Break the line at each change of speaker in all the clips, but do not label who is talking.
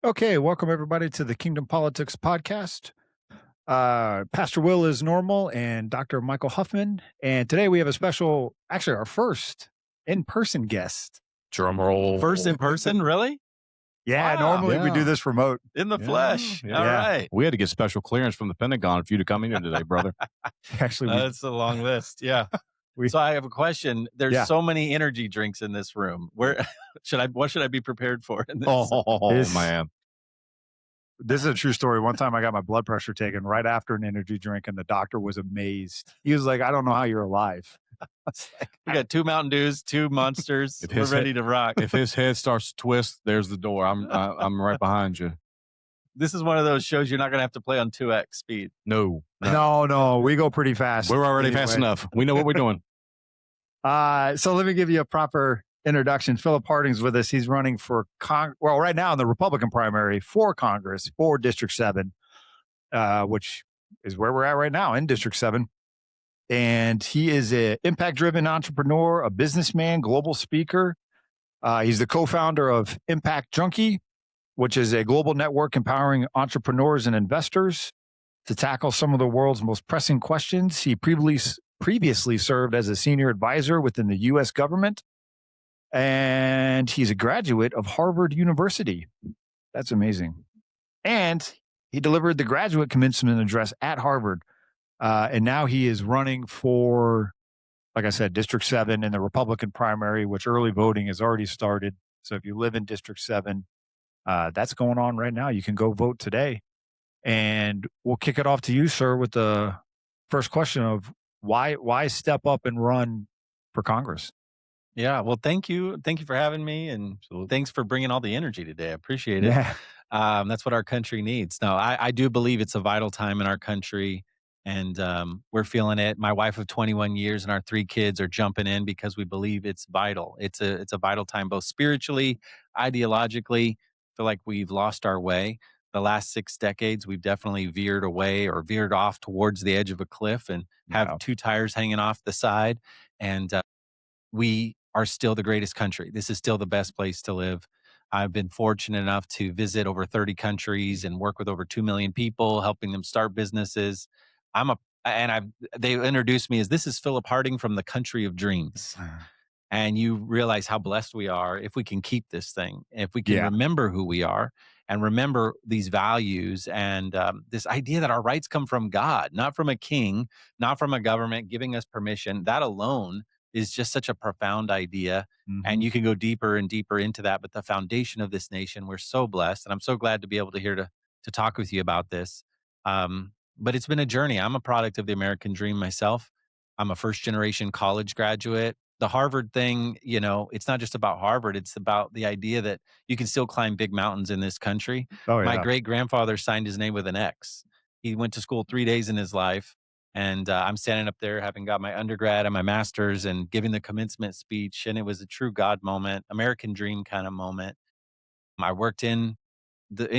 Okay, welcome everybody to the Kingdom Politics Podcast. Pastor Will is normal and Dr. Michael Huffman. And today we have a special, actually our first in-person guest.
Drum roll.
First in person, really?
Yeah,
Wow.
normally we do this remote.
In the flesh.
Yeah.
All right.
We had to get special clearance from the Pentagon for you to come in here today, brother.
Actually,
That's a long list. Yeah. So I have a question. There's so many energy drinks in this room. Where what should I be prepared for in this?
Man.
This is a true story. One time I got my blood pressure taken right after an energy drink, and the doctor was amazed. He was like, I don't know how you're alive.
We got 2 Mountain Dews, 2 Monsters. We're ready to rock.
If his head starts to twist, there's the door. I'm right behind you.
This is one of those shows you're not going to have to play on 2x speed.
No.
No, we go pretty fast.
We're already fast enough. We know what we're doing.
So let me give you a proper introduction. Philip Harding's with us. He's running for right now in the Republican primary for Congress for District 7, which is where we're at right now in District 7. And he is an impact-driven entrepreneur, a businessman, global speaker. He's the co-founder of Impact Junkie, which is a global network empowering entrepreneurs and investors to tackle some of the world's most pressing questions. He previously served as a senior advisor within the U.S. government, and he's a graduate of Harvard University. That's amazing. And he delivered the graduate commencement address at Harvard. And now he is running for, like I said, District 7 in the Republican primary, which early voting has already started. So if you live in District 7, that's going on right now. You can go vote today. And we'll kick it off to you, sir, with the first question of why step up and run for Congress?
Yeah, well, thank you. Thank you for having me, and thanks for bringing all the energy today. I appreciate it.
Yeah.
That's what our country needs. No, I do believe it's a vital time in our country, and we're feeling it. My wife of 21 years and our 3 kids are jumping in because we believe it's vital. It's a vital time, both spiritually, ideologically. I feel like we've lost our way. The last 6 decades, we've definitely veered away or veered off towards the edge of a cliff and have 2 tires hanging off the side. And we are still the greatest country. This is still the best place to live. I've been fortunate enough to visit over 30 countries and work with over 2 million people, helping them start businesses. They introduced me as, this is Philip Harding from the country of dreams. And you realize how blessed we are if we can keep this thing, if we can remember who we are and remember these values and this idea that our rights come from God, not from a king, not from a government giving us permission. That alone is just such a profound idea. Mm-hmm. And you can go deeper and deeper into that. But the foundation of this nation, we're so blessed. And I'm so glad to be able to to talk with you about this. But it's been a journey. I'm a product of the American dream myself. I'm a first generation college graduate. The Harvard thing, it's not just about Harvard. It's about the idea that you can still climb big mountains in this country.
Oh, yeah.
My great grandfather signed his name with an X. He went to school 3 days in his life. And I'm standing up there having got my undergrad and my master's and giving the commencement speech. And it was a true God moment, American dream kind of moment. I worked in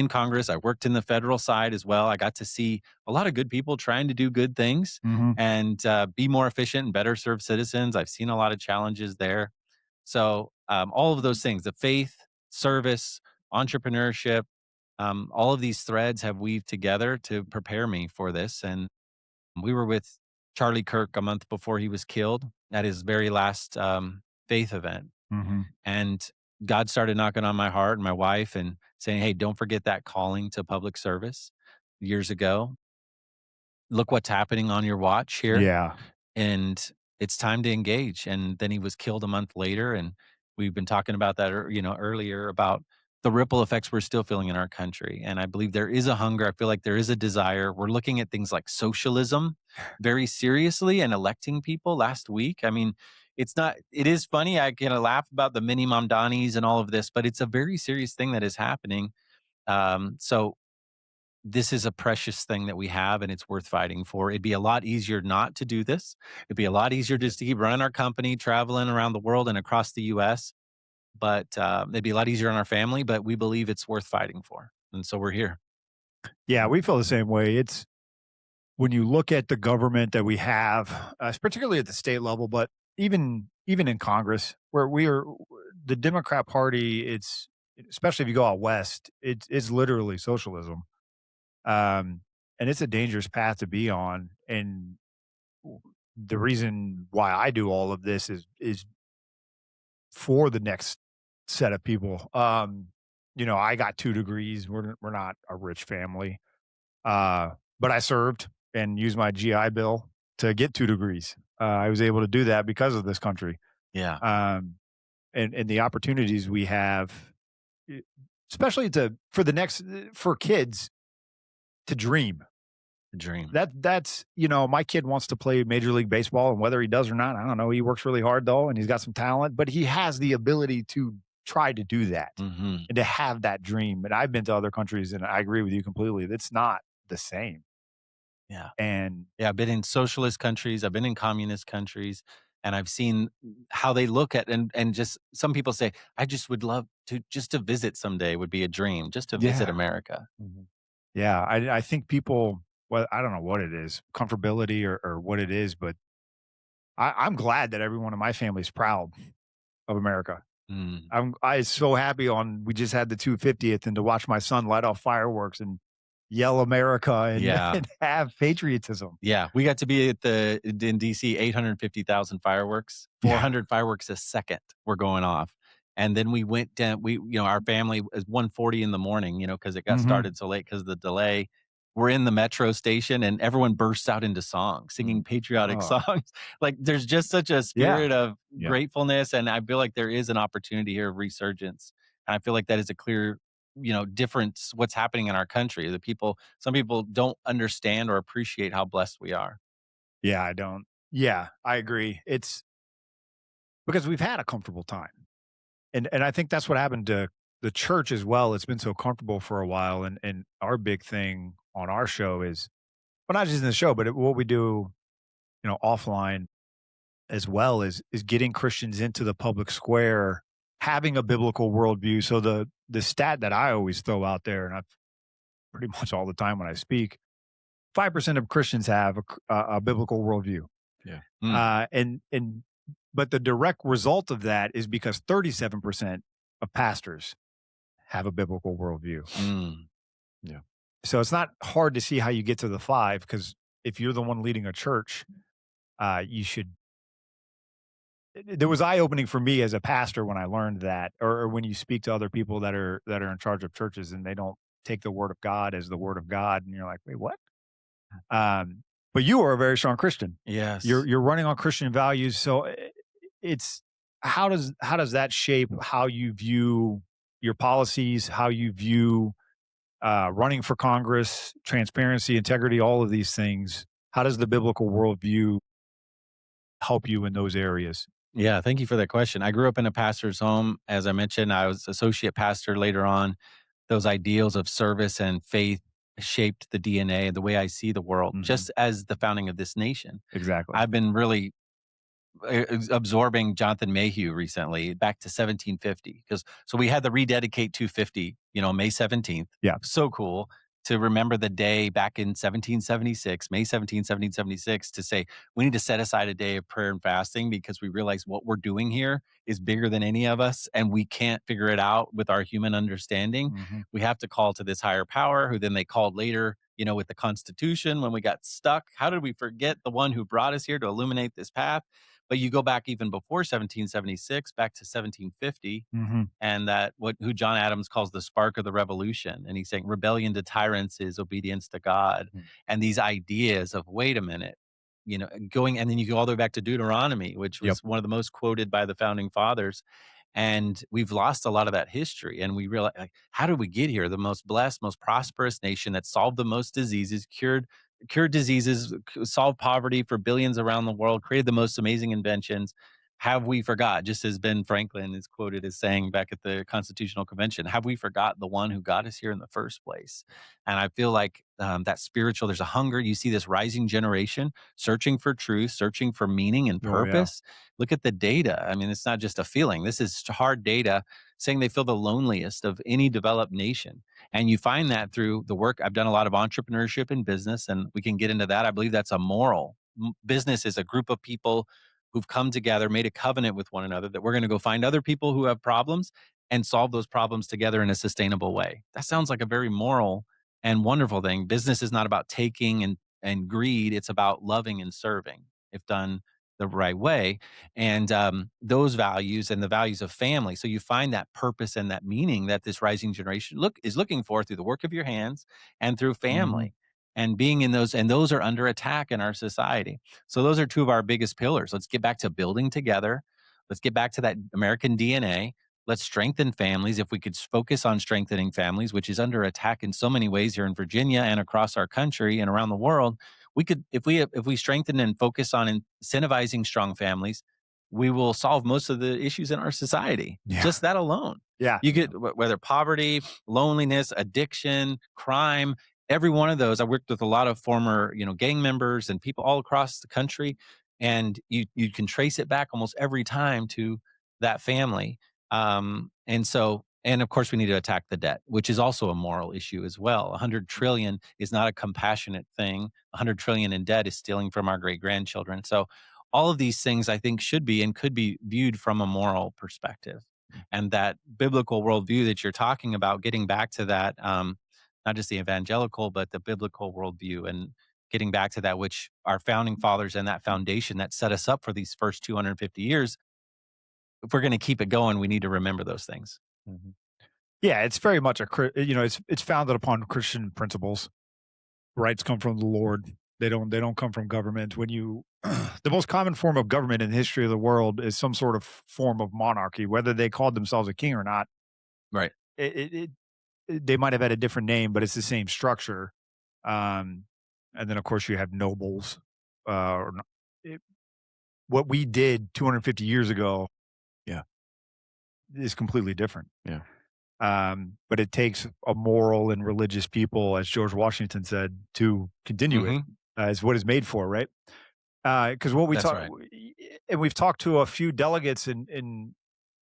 Congress. I worked in the federal side as well. I got to see a lot of good people trying to do good things and be more efficient and better serve citizens. I've seen a lot of challenges there. So all of those things, the faith, service, entrepreneurship, all of these threads have weaved together to prepare me for this. And we were with Charlie Kirk a month before he was killed at his very last faith event. Mm-hmm. And God started knocking on my heart and my wife and saying, hey, don't forget that calling to public service years ago. Look what's happening on your watch here.
Yeah.
And it's time to engage. And then he was killed a month later. And we've been talking about that, earlier about the ripple effects we're still feeling in our country. And I believe there is a hunger. I feel like there is a desire. We're looking at things like socialism very seriously and electing people last week. I mean, it is funny. I can laugh about the mini Mamdanis and all of this, but it's a very serious thing that is happening. So this is a precious thing that we have and it's worth fighting for. It'd be a lot easier not to do this. It'd be a lot easier just to keep running our company, traveling around the world and across the US. But it'd be a lot easier on our family, but we believe it's worth fighting for. And so we're here.
Yeah, we feel the same way. It's when you look at the government that we have, particularly at the state level, but even in Congress, where the Democrat Party, it's especially if you go out west, it's literally socialism. Um, and it's a dangerous path to be on. And the reason why I do all of this is for the next set of people. I got 2 degrees. We're not a rich family, but I served and used my GI Bill to get 2 degrees. I was able to do that because of this country,
Yeah.
um, and the opportunities we have, e- especially to for the next for kids to dream.
The dream.
That's my kid wants to play Major League Baseball, and whether he does or not, I don't know. He works really hard though, and he's got some talent, but he has the ability to try to do that
Hmm.
and to have that dream. And I've been to other countries, and I agree with you completely. It's not the same.
Yeah.
And
Yeah, I've been in socialist countries, I've been in communist countries, and I've seen how they look at and just some people say, I just would love to just to visit someday would be a dream, just to visit
yeah,
America.
yeah, I think people. Well, I don't know what it is, comfortability or what it is, but I'm glad that everyone in my family is proud of America.
Mm.
I so happy on we just had the 250th and to watch my son light off fireworks and yell America and,
Yeah.
and have patriotism.
Yeah, we got to be at the in DC, 850,000 fireworks,
Yeah.
400 fireworks a second were going off. And then we went down, our family was 1:40 in the morning, because it got
Mhm.
started so late because of the delay. We're in the metro station and everyone bursts out into songs, singing patriotic
Oh,
songs. Like there's just such a
yeah.
spirit of
Yeah.
gratefulness. And I feel like there is an opportunity here of resurgence. And I feel like that is a clear, difference what's happening in our country. Some people don't understand or appreciate how blessed we are.
Yeah, I don't. Yeah, I agree. It's because we've had a comfortable time. And I think that's what happened to the church as well. It's been so comfortable for a while. And our big thing on our show is well, not just in the show, but what we do, offline as well is getting Christians into the public square, having a biblical worldview. So the stat that I always throw out there, and I've pretty much all the time when I speak, 5% of Christians have a biblical worldview.
Yeah.
Mm,
And but the direct result of that is because 37% of pastors have a biblical worldview.
mm.
Yeah.
So it's not hard to see how you get to the five because if you're the one leading a church, you should. There was eye opening for me as a pastor when I learned that, or when you speak to other people that are in charge of churches and they don't take the word of God as the word of God, and you're like, wait, what? But you are a very strong Christian. You're
Yes.
you're running on Christian values, so it's how does that shape how you view your policies, how you view running for Congress, transparency, integrity, all of these things? How does the biblical worldview help you in those areas?
Yeah, thank you for that question. I grew up in a pastor's home. As I mentioned, I was associate pastor later on. Those ideals of service and faith shaped the DNA, the way I see the world,
Mhm.
just as the founding of this nation.
Exactly.
I've been really absorbing Jonathan Mayhew recently back to 1750 because so we had the rededicate 250, May 17th.
Yeah.
So cool to remember the day back in 1776, May 17th, 1776, to say we need to set aside a day of prayer and fasting because we realize what we're doing here is bigger than any of us and we can't figure it out with our human understanding.
Mhm.
We have to call to this higher power who then they called later, with the Constitution when we got stuck. How did we forget the one who brought us here to illuminate this path? But you go back even before 1776, back to 1750,
Mhm.
and that who John Adams calls the spark of the revolution. And he's saying rebellion to tyrants is obedience to God.
Mm.
And these ideas of wait a minute, going and then you go all the way back to Deuteronomy, which
Yep.
was one of the most quoted by the founding fathers. And we've lost a lot of that history. And we realize, like, how did we get here? The most blessed, most prosperous nation that solved the most diseases, cured diseases, solved poverty for billions around the world, created the most amazing inventions. Have we forgot, just as Ben Franklin is quoted as saying back at the Constitutional Convention, have we forgot the one who got us here in the first place? And I feel like that spiritual, there's a hunger. You see this rising generation searching for truth, searching for meaning and
Oh yeah.
purpose. Look at the data. I mean, it's not just a feeling. This is hard data saying they feel the loneliest of any developed nation. And you find that through the work. I've done a lot of entrepreneurship in business, and we can get into that. I believe that's a moral. Business is a group of people who've come together, made a covenant with one another that we're going to go find other people who have problems and solve those problems together in a sustainable way. That sounds like a very moral and wonderful thing. Business is not about taking and greed, it's about loving and serving if done the right way. And those values and the values of family. So you find that purpose and that meaning that this rising generation is looking for through the work of your hands and through family. And being in those, and those are under attack in our society. So those are two of our biggest pillars. Let's get back to building together. Let's get back to that American DNA. Let's strengthen families. If we could focus on strengthening families, which is under attack in so many ways here in Virginia and across our country and around the world, we could, if we strengthen and focus on incentivizing strong families, we will solve most of the issues in our society.
Yeah.
Just that alone.
Yeah.
You get whether poverty, loneliness, addiction, crime, every one of those. I worked with a lot of former, gang members and people all across the country, and you can trace it back almost every time to that family. And of course, we need to attack the debt, which is also a moral issue as well. 100 trillion is not a compassionate thing. 100 trillion in debt is stealing from our great grandchildren. So all of these things I think should be and could be viewed from a moral perspective. And that biblical worldview that you're talking about, getting back to that, not just the evangelical, but the biblical worldview, and getting back to that, which our founding fathers and that foundation that set us up for these first 250 years. If we're going to keep it going, we need to remember those things.
Yeah, it's very much it's founded upon Christian principles. Rights come from the Lord. They don't come from government. When you the most common form of government in the history of the world is some sort of form of monarchy, whether they called themselves a king or not.
Right.
They might have had a different name, but it's the same structure. And then of course you have nobles. What we did 250 years ago, is completely different.
Yeah.
But it takes a moral and religious people, as George Washington said, to continue it as what it's made for, right? Because what we
That's
talk,
right.
and we've talked to a few delegates, in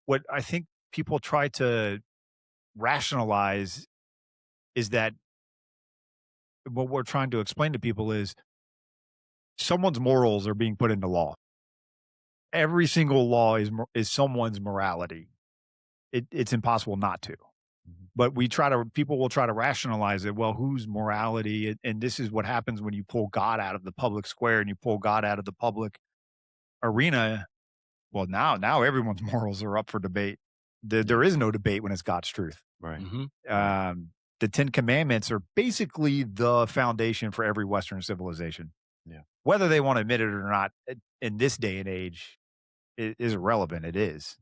what I think people try to rationalize is that what we're trying to explain to people is someone's morals are being put into law. Every single law is someone's morality. It's impossible not to. But people will try to rationalize it. Well, whose morality? And this is what happens when you pull God out of the public square and you pull God out of the public arena. Well, now everyone's morals are up for debate. There is no debate when it's God's truth.
Right.
The 10 Commandments are basically the foundation for every Western civilization.
Yeah.
Whether they want to admit it or not in this day and age is irrelevant. It is.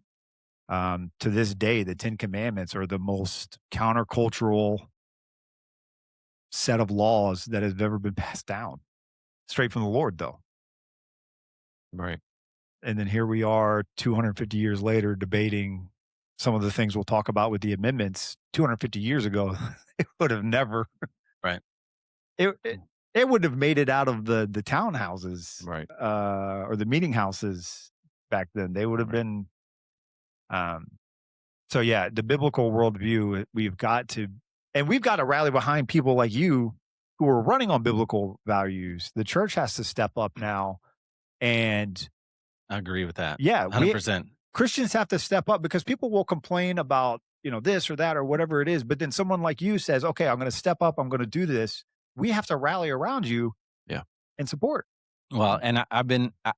To this day, the 10 Commandments are the most countercultural set of laws that has ever been passed down. Straight from the Lord, though.
Right.
And then here we are 250 years later debating some of the things we'll talk about with the amendments. 250 years ago, it would have never.
Right.
It would have made it out of the townhouses,
Right.
Or the meeting houses back then. They would have been. So yeah, the biblical worldview, we've got to rally behind people like you who are running on biblical values. The church has to step up now, and
I agree with that.
yeah,
100%.
Christians have to step up, because people will complain about, this or that or whatever it is. But then someone like you says, okay, I'm going to step up. I'm going to do this. We have to rally around you.
Yeah.
And support.
Well, and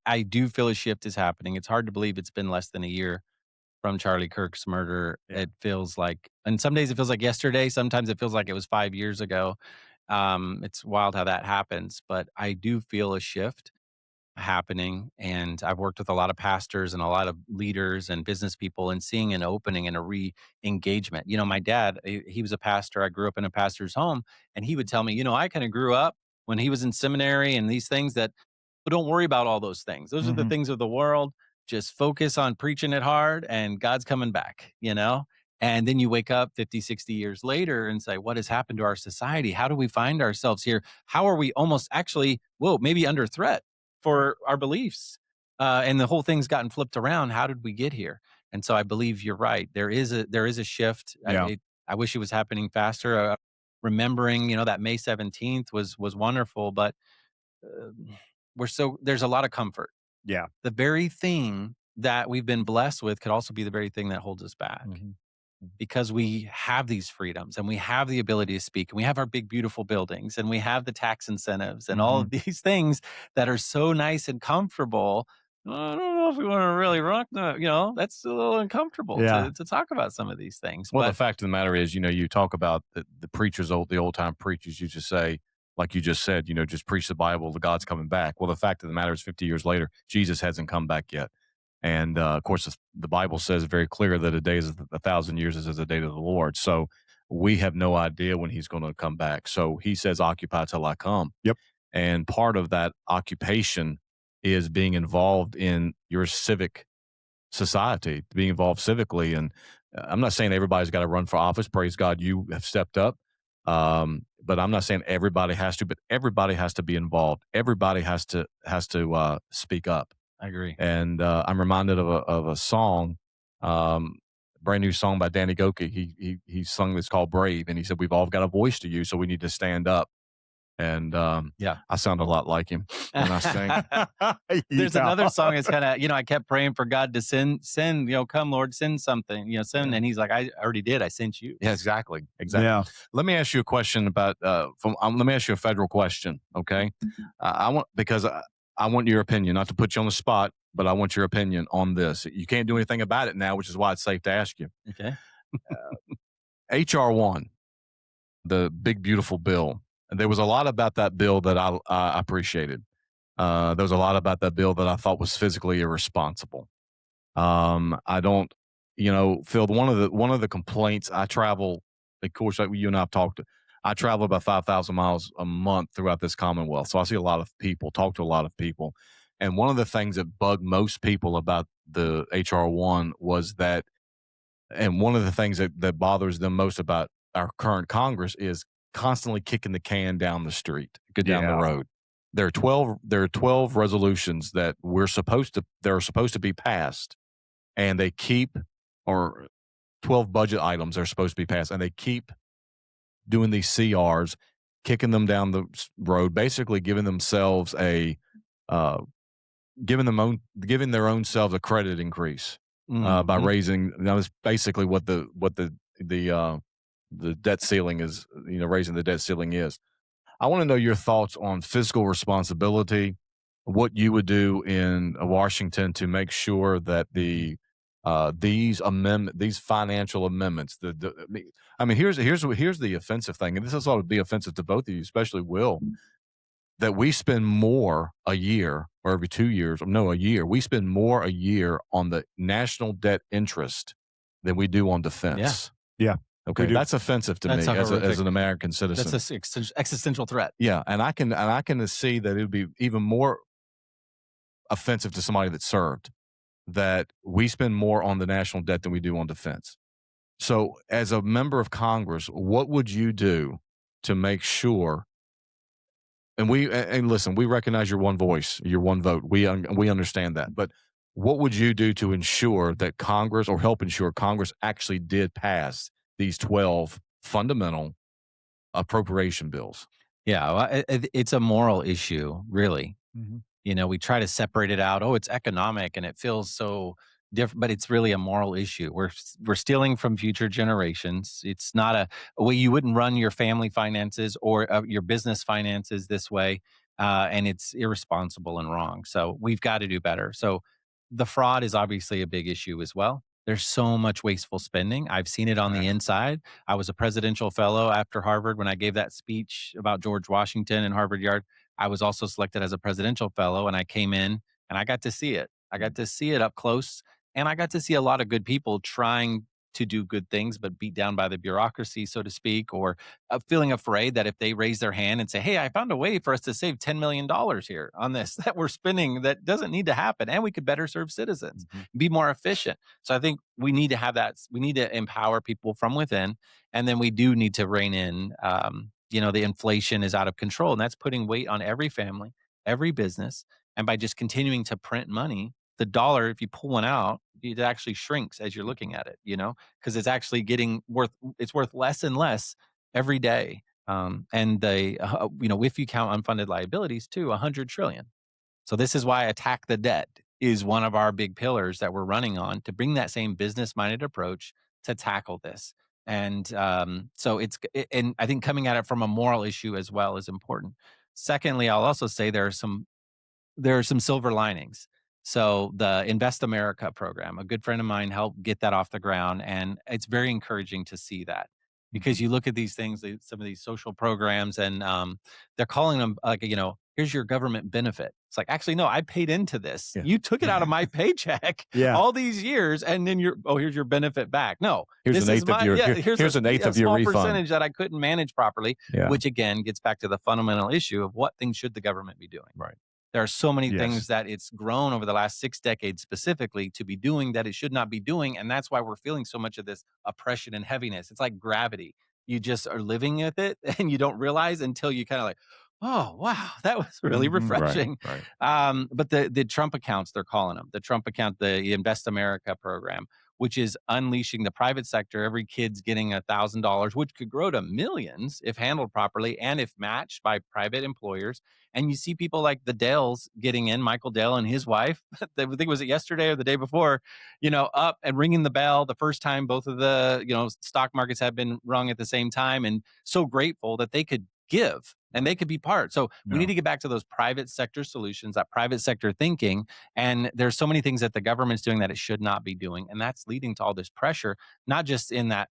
I do feel a shift is happening. It's hard to believe it's been less than a year from Charlie Kirk's murder.
Yeah.
It feels like, and some days it feels like yesterday. Sometimes it feels like it was 5 years ago. It's wild how that happens, but I do feel a shift happening. And I've worked with a lot of pastors and a lot of leaders and business people, and seeing an opening and a re-engagement. My dad, he was a pastor. I grew up in a pastor's home, and he would tell me, I kind of grew up when he was in seminary and these things that, but don't worry about all those things. Those are the things of the world. Just focus on preaching it hard, and God's coming back, And then you wake up 50, 60 years later and say, what has happened to our society? How do we find ourselves here? How are we almost actually, maybe under threat for our beliefs? And the whole thing's gotten flipped around. How did we get here? And so I believe you're right. There is a shift.
Yeah.
I wish it was happening faster. Remembering, that May 17th was wonderful, but there's a lot of comfort.
Yeah.
The very thing that we've been blessed with could also be the very thing that holds us back. because we have these freedoms and we have the ability to speak and we have our big, beautiful buildings and we have the tax incentives and all of these things that are so nice and comfortable. I don't know if we want to really rock that. That's a little uncomfortable
Yeah.
to talk about some of these things.
Well,
But
the fact of the matter is, you talk about the preachers, the old time preachers used to say, like you just said, just preach the Bible, the God's coming back. Well, the fact of the matter is 50 years later, Jesus hasn't come back yet. And of course, the Bible says very clear that a day is 1,000 years is as a day to the Lord. So we have no idea when he's going to come back. So he says, occupy till I come.
Yep.
And part of that occupation is being involved in your civic society, being involved civically. And I'm not saying everybody's got to run for office. Praise God, you have stepped up. But I'm not saying everybody has to, but everybody has to be involved. Everybody has to speak up.
I agree.
And I'm reminded of a song, brand new song by Danny Goki. He sung this called Brave, and he said, we've all got a voice to use, so we need to stand up. And I sound a lot like him when I sing.
There's another song that's kind of, I kept praying for God to send, come Lord, send something, send. And he's like, I already did. I sent you.
Yeah, exactly.
Yeah.
Let me ask you a question about, let me ask you a federal question. Okay. Because I want your opinion, not to put you on the spot, but I want your opinion on this. You can't do anything about it now, which is why it's safe to ask you.
Okay.
HR 1, the big, beautiful bill. And there was a lot about that bill that I appreciated. There was a lot about that bill that I thought was physically irresponsible. I don't, Phil, one of the complaints, I travel, of course, like you and I have talked, I travel about 5,000 miles a month throughout this Commonwealth. So I see a lot of people, talk to a lot of people. And one of the things that bugged most people about the HR 1 was that, and one of the things that bothers them most about our current Congress is constantly kicking the can down the street, down the road. There are 12 resolutions that they're supposed to be passed, and they keep, or 12 budget items are supposed to be passed, and they keep doing these CRs, kicking them down the road, basically giving themselves giving their own selves a credit increase by raising. That's basically what the debt ceiling is. Raising the debt ceiling is. I want to know your thoughts on fiscal responsibility. What you would do in Washington to make sure that these financial amendments. Here's the offensive thing, and this ought to be offensive to both of you, especially Will, that we spend more a year or every 2 years, a year. We spend more a year on the national debt interest than we do on defense.
Yeah.
Okay, that's offensive to me as an American citizen.
That's an existential threat.
Yeah, and I can see that it would be even more offensive to somebody that served, that we spend more on the national debt than we do on defense. So, as a member of Congress, what would you do to make sure? And listen, we recognize your one voice, your one vote. We understand that, but what would you do to ensure that Congress, or help ensure Congress, actually did pass these 12 fundamental appropriation bills?
Yeah, well, it's a moral issue, really. We try to separate it out. Oh, it's economic and it feels so different, but it's really a moral issue. We're stealing from future generations. It's not a way you wouldn't run your family finances or your business finances this way, and it's irresponsible and wrong. So we've got to do better. So the fraud is obviously a big issue as well. There's so much wasteful spending. I've seen it on the inside. I was a presidential fellow after Harvard when I gave that speech about George Washington in Harvard Yard. I was also selected as a presidential fellow, and I came in and I got to see it. I got to see it up close, and I got to see a lot of good people trying to do good things, but beat down by the bureaucracy, so to speak, or feeling afraid that if they raise their hand and say, hey, I found a way for us to save $10 million here on this that we're spending that doesn't need to happen, and we could better serve citizens, be more efficient. So I think we need to have that. We need to empower people from within, and then we do need to rein in the inflation is out of control, and that's putting weight on every family, every business. And by just continuing to print money, the dollar, if you pull one out, it actually shrinks as you're looking at it, because it's actually it's worth less and less every day. And if you count unfunded liabilities too, 100 trillion. So this is why attack the debt is one of our big pillars that we're running on, to bring that same business-minded approach to tackle this. And so and I think coming at it from a moral issue as well is important. Secondly, I'll also say there are some silver linings. So the Invest America program, a good friend of mine helped get that off the ground, and it's very encouraging to see that because you look at these things, some of these social programs, and they're calling them like, here's your government benefit. It's like, actually, no, I paid into this.
Yeah.
You took it out of my paycheck all these years, and then here's your benefit back. No,
Here's
this
an
is
eighth of
my
your
here's
an eighth of your
small
refund.
percentage that I couldn't manage properly,
Yeah.
which again gets back to the fundamental issue of what things should the government be doing.
Right.
There are so many
Yes.
things that it's grown over the last 6 decades specifically to be doing that it should not be doing, and that's why we're feeling so much of this oppression and heaviness. It's like gravity. You just are living with it, and you don't realize until you kind of like, oh, wow, that was really refreshing.
Right.
But the Trump accounts, they're calling them, the Trump account, the Invest America program, which is unleashing the private sector. Every kid's getting $1,000, which could grow to millions if handled properly and if matched by private employers. And you see people like the Dales getting in, Michael Dale and his wife, I think was it yesterday or the day before, up and ringing the bell the first time both of the, stock markets have been rung at the same time, and so grateful that they could give and they could be part. So we need to get back to those private sector solutions, that private sector thinking. And there's so many things that the government's doing that it should not be doing. And that's leading to all this pressure, not just in that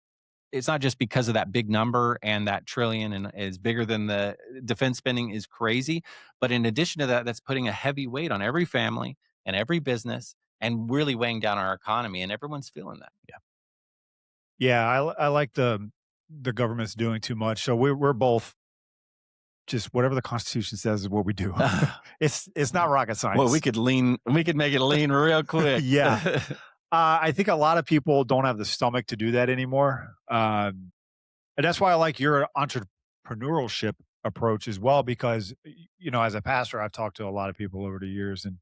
it's not just because of that big number and that trillion and is bigger than the defense spending is crazy. But in addition to that, that's putting a heavy weight on every family and every business and really weighing down our economy. And everyone's feeling that.
Yeah, I like the government's doing too much. So we're both just whatever the Constitution says is what we do. It's not rocket science.
Well, we could make it lean real quick.
Yeah. I think a lot of people don't have the stomach to do that anymore. And that's why I like your entrepreneurship approach as well, because, as a pastor, I've talked to a lot of people over the years. And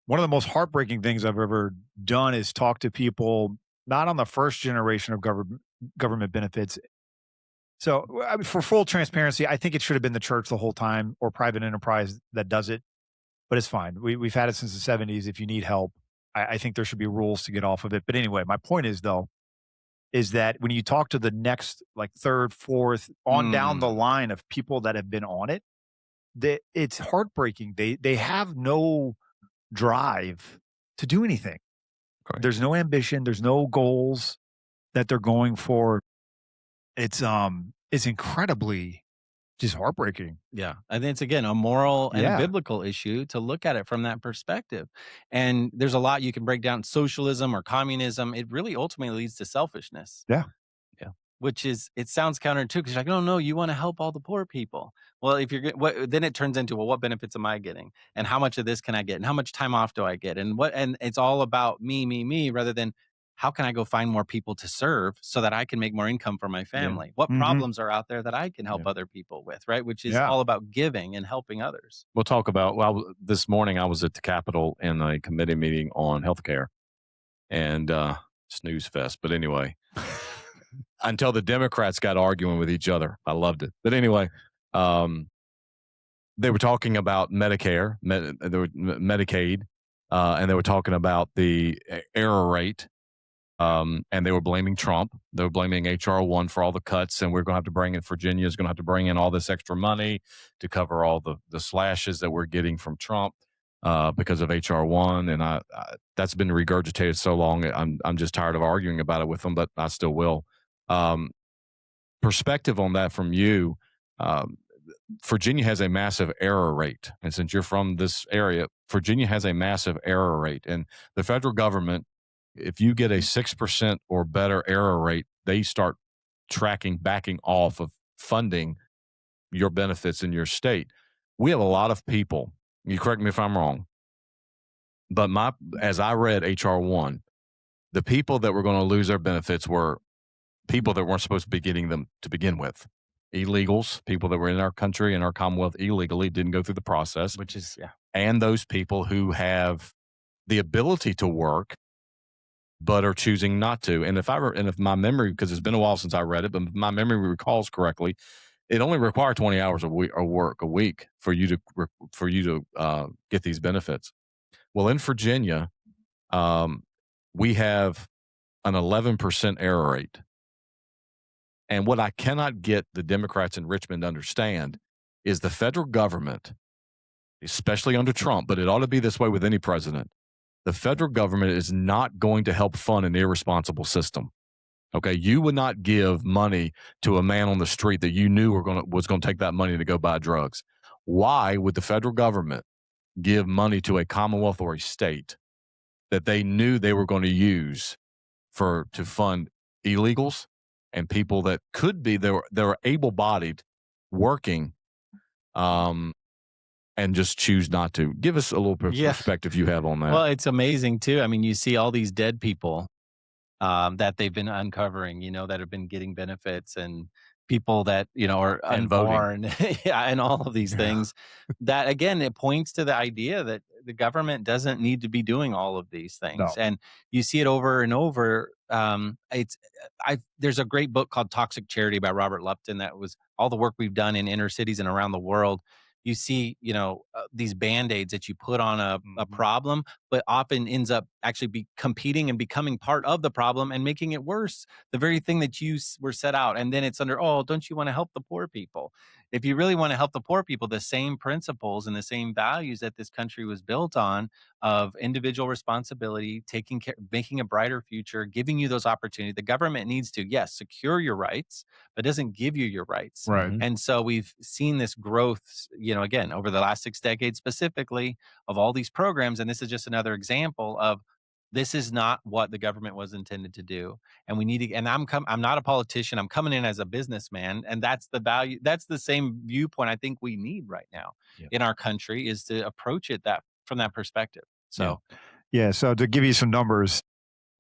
one of the most heartbreaking things I've ever done is talk to people not on the first generation of government benefits. So for full transparency, I think it should have been the church the whole time or private enterprise that does it, but it's fine. We've had it since the 70s. If you need help, I think there should be rules to get off of it. But anyway, my point is that when you talk to the next, like third, fourth, on down the line of people that have been on it, it's heartbreaking. They have no drive to do anything.
Correct.
There's no ambition. There's no goals that they're going for. It's incredibly just heartbreaking.
Yeah. I think it's, again, a moral and
Yeah.
a biblical issue to look at it from that perspective. And there's a lot you can break down. Socialism or communism, it really ultimately leads to selfishness.
Yeah.
Which is, it sounds counterintuitive because you're like, oh no, you want to help all the poor people. Well, if you're then it turns into, well, what benefits am I getting, and how much of this can I get, and how much time off do I get, and it's all about me, rather than how can I go find more people to serve so that I can make more income for my family? What problems are out there that I can help other people with, right? Which is all about giving and helping others.
We'll talk about, this morning I was at the Capitol in a committee meeting on healthcare, and snooze fest. But anyway, until the Democrats got arguing with each other, I loved it. But anyway, they were talking about Medicare, Medicaid, and they were talking about the error rate. And they were blaming Trump. They were blaming HR 1 for all the cuts, and we're going to have to bring in, Virginia's going to have to bring in all this extra money to cover all the slashes that we're getting from Trump because of HR 1. And I that's been regurgitated so long, I'm just tired of arguing about it with them, but I still will. Perspective on that from you. Virginia has a massive error rate. And since you're from this area, Virginia has a massive error rate. And the federal government, if you get a 6% or better error rate, they start backing off of funding your benefits in your state. We have a lot of people, you correct me if I'm wrong, but as I read HR 1, the people that were going to lose their benefits were people that weren't supposed to be getting them to begin with. Illegals, people that were in our country and our Commonwealth illegally, didn't go through the process.
Which is,
and those people who have the ability to work but are choosing not to. And if my memory, because it's been a while since I read it, but if my memory recalls correctly, it only required 20 hours of work a week for you to get these benefits. Well, in Virginia, we have an 11% error rate. And what I cannot get the Democrats in Richmond to understand is the federal government, especially under Trump, but it ought to be this way with any president. The federal government is not going to help fund an irresponsible system. Okay, you would not give money to a man on the street that you knew was going to take that money to go buy drugs. Why would the federal government give money to a commonwealth or a state that they knew they were going to use to fund illegals and people that could be they're able-bodied, working, and just choose not to? Give us a little perspective you have on that.
Well, it's amazing too. I mean, you see all these dead people that they've been uncovering, that have been getting benefits, and people that, are
And voting.
unborn. Yeah, and all of these things that, again, it points to the idea that the government doesn't need to be doing all of these things.
No.
And you see it over and over. There's a great book called Toxic Charity by Robert Lupton that was all the work we've done in inner cities and around the world. You see, these Band-Aids that you put on a problem, but often ends up actually competing and becoming part of the problem and making it worse. The very thing that you were set out. And then it's under, oh, don't you want to help the poor people? If you really want to help the poor people, the same principles and the same values that this country was built on of individual responsibility, taking care, making a brighter future, giving you those opportunities. The government needs to, yes, secure your rights, but doesn't give you your rights.
Right.
And so we've seen this growth, again, over the last 6 decades specifically, of all these programs. And this is just another example of this is not what the government was intended to do. And we need to, and I'm not a politician. I'm coming in as a businessman. And that's the value. That's the same viewpoint I think we need right now in our country, is to approach it from that perspective. So,
yeah. So to give you some numbers,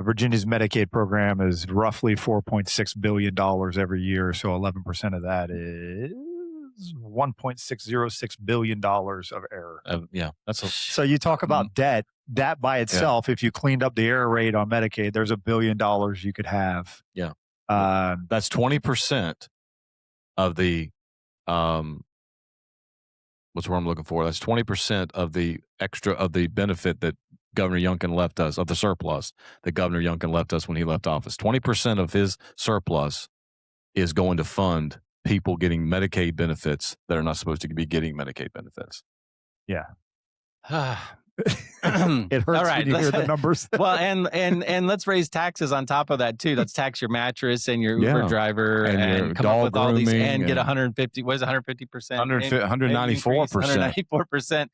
Virginia's Medicaid program is roughly $4.6 billion every year. So 11% of that is $1.606 billion of error. So you talk about debt. That by itself, if you cleaned up the error rate on Medicaid, there's $1 billion you could have.
Yeah. That's 20% of the what's the word I'm looking for? That's 20% of the benefit that Governor Youngkin left us, of the surplus that Governor Youngkin left us when he left office. 20% of his surplus is going to fund people getting Medicaid benefits that are not supposed to be getting Medicaid benefits.
Yeah. It hurts when you hear the numbers.
Well, and let's raise taxes on top of that too. Let's tax your mattress and your Uber driver
and your
come up with all these and get
150.
What is 150%?
194%.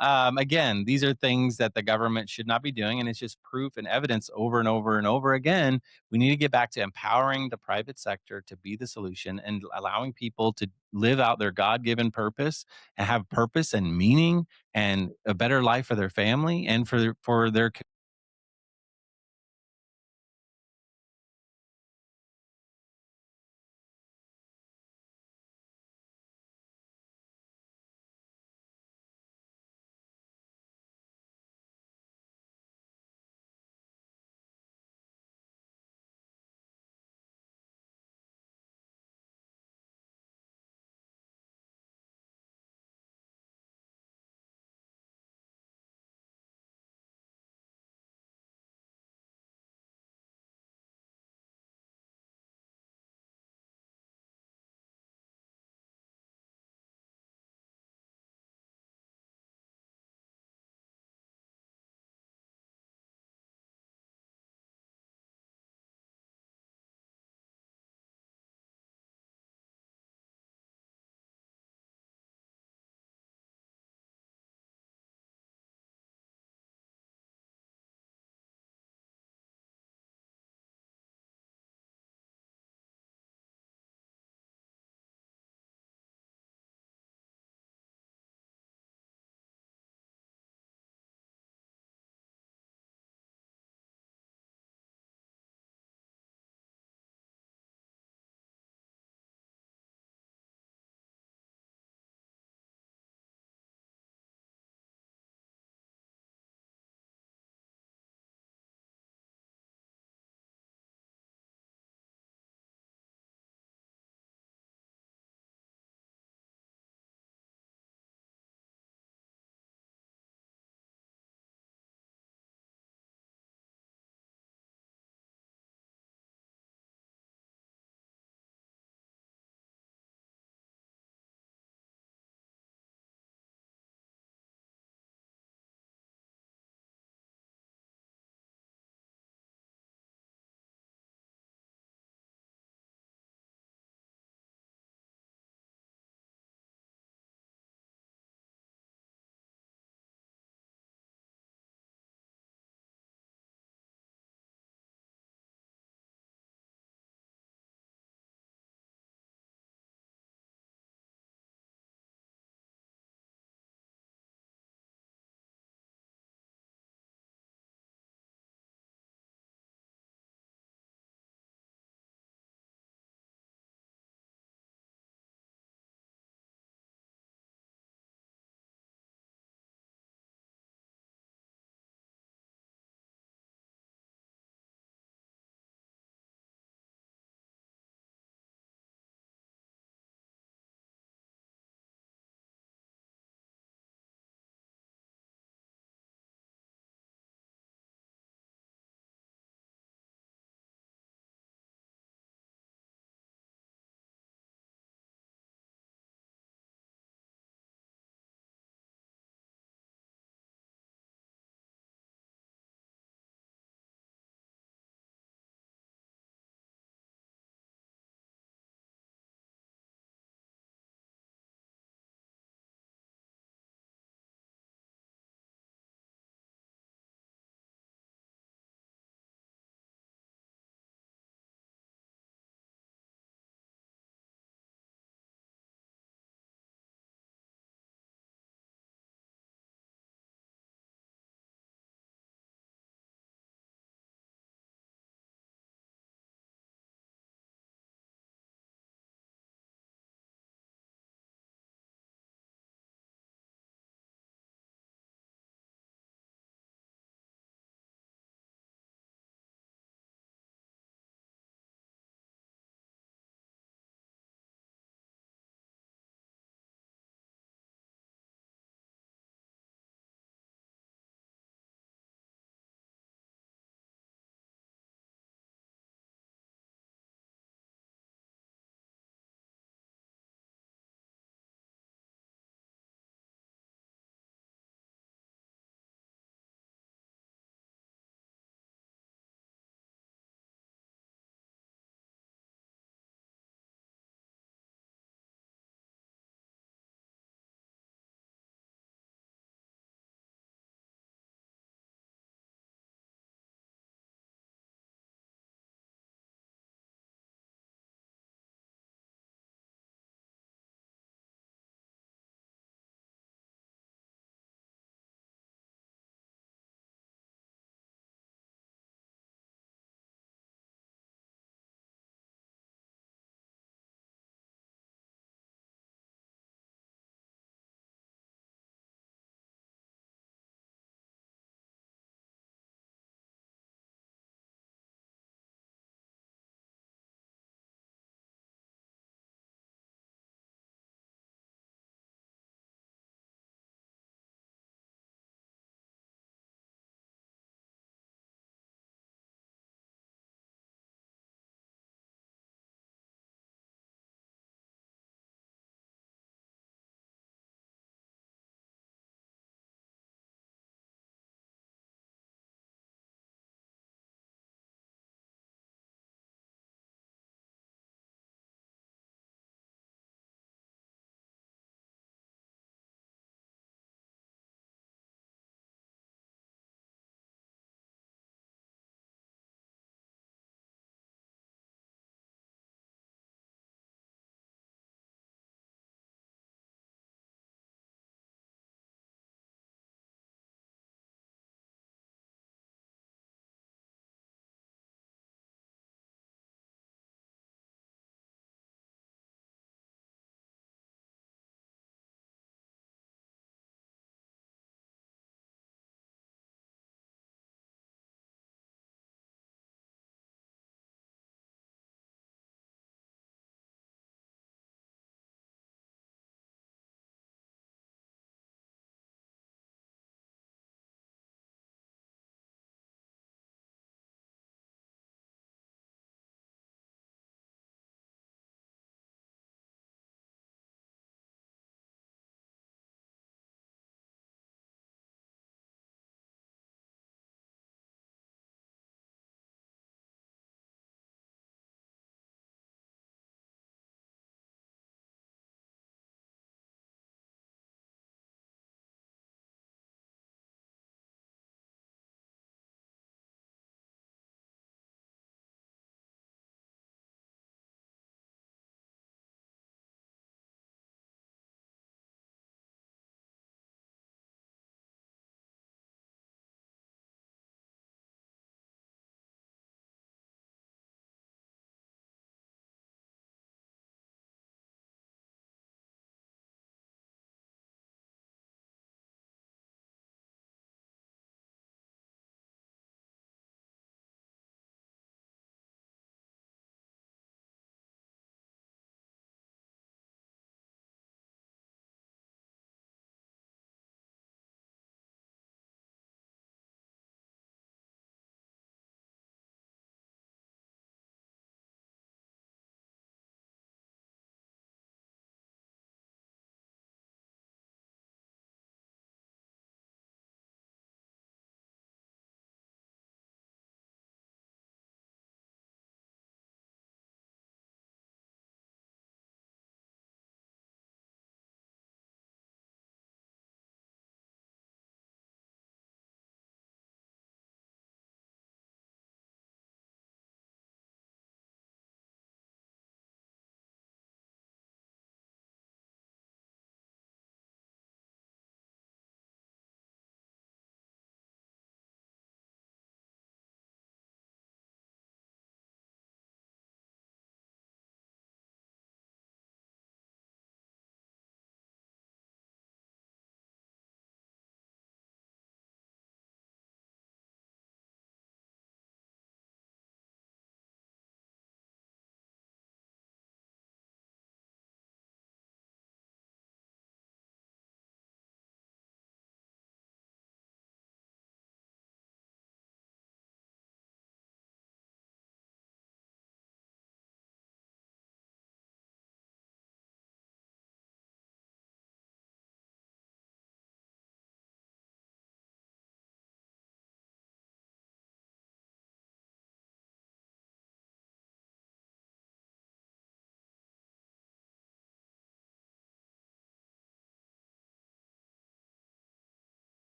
194%. Again, these are things that the government should not be doing, and it's just proof and evidence over and over and over again. We need to get back to empowering the private sector to be the solution and allowing people to live out their God-given purpose and have purpose and meaning and a better life for their family and for their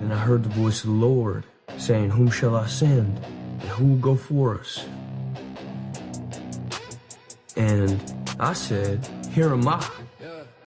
And I heard the voice of the Lord saying, "Whom shall I send? And who will go for us?" And I said, "Here am I.